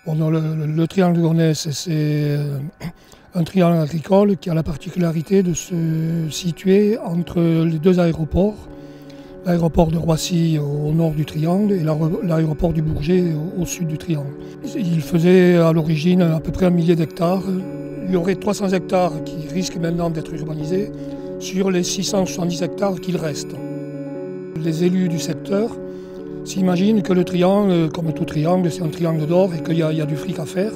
Le triangle de Gonesse, c'est un triangle agricole qui a la particularité de se situer entre les deux aéroports. L'aéroport de Roissy au nord du triangle et l'aéroport du Bourget au sud du triangle. Il faisait à l'origine à peu près 1 millier d'hectares. Il y aurait 300 hectares qui risquent maintenant d'être urbanisés sur les 670 hectares qu'il reste. Les élus du secteur s'imaginent que le triangle, comme tout triangle, c'est un triangle d'or et qu'il y a du fric à faire.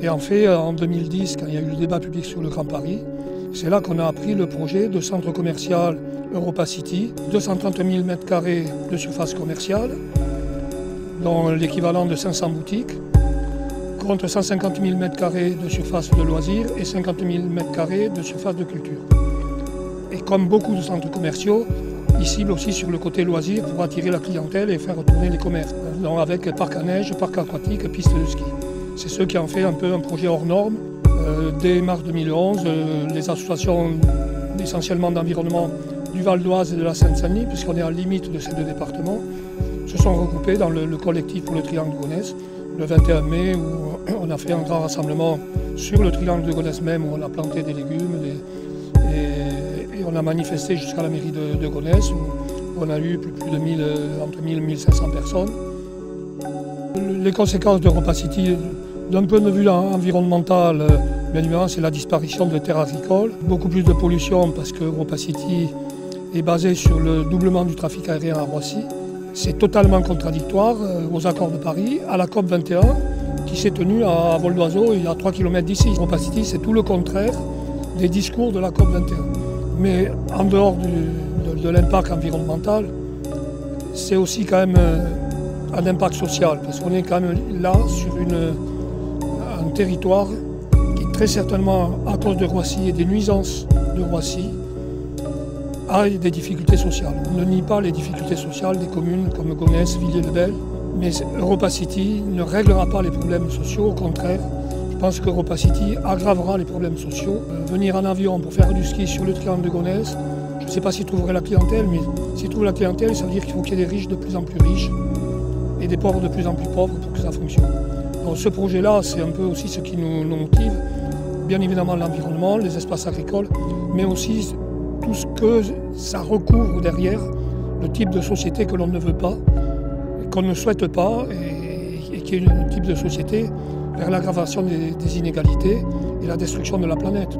Et en fait, en 2010, quand il y a eu le débat public sur le Grand Paris, c'est là qu'on a appris le projet de centre commercial Europa City, 230 000 m² de surface commerciale, dont l'équivalent de 500 boutiques, contre 150 000 m² de surface de loisirs et 50 000 m² de surface de culture. Et comme beaucoup de centres commerciaux, ils ciblent aussi sur le côté loisirs pour attirer la clientèle et faire tourner les commerces, donc avec parc à neige, parc aquatique, piste de ski. C'est ce qui en fait un peu un projet hors norme. Dès mars 2011, les associations essentiellement d'environnement du Val d'Oise et de la Seine-Saint-Denis, puisqu'on est en limite de ces deux départements, se sont regroupées dans le collectif pour le triangle de Gonesse le 21 mai, où on a fait un grand rassemblement sur le triangle de Gonesse même, où on a planté des légumes et on a manifesté jusqu'à la mairie de Gonesse, où on a eu plus de entre 1000 et 1500 personnes. Les conséquences d'Europa City, d'un point de vue environnemental, bien évidemment, c'est la disparition de terres agricoles, beaucoup plus de pollution parce que Europa City est basé sur le doublement du trafic aérien à Roissy. C'est totalement contradictoire aux accords de Paris, à la COP 21, qui s'est tenue à vol d'oiseau il y a 3 km d'ici. Europa City, c'est tout le contraire des discours de la COP 21. Mais en dehors de l'impact environnemental, c'est aussi quand même un impact social, parce qu'on est quand même là sur un territoire qui très certainement, à cause de Roissy et des nuisances de Roissy, a des difficultés sociales. On ne nie pas les difficultés sociales des communes comme Gonesse, Villiers-le-Bel, mais Europa City ne réglera pas les problèmes sociaux, au contraire. Je pense qu'Europa City aggravera les problèmes sociaux. Venir en avion pour faire du ski sur le triangle de Gonesse, je ne sais pas s'il trouverait la clientèle, mais s'il trouve la clientèle, ça veut dire qu'il faut qu'il y ait des riches de plus en plus riches et des pauvres de plus en plus pauvres pour que ça fonctionne. Donc ce projet-là, c'est un peu aussi ce qui nous motive. Bien évidemment l'environnement, les espaces agricoles, mais aussi tout ce que ça recouvre derrière, le type de société que l'on ne veut pas, qu'on ne souhaite pas, et qui est un type de société vers l'aggravation des inégalités et la destruction de la planète.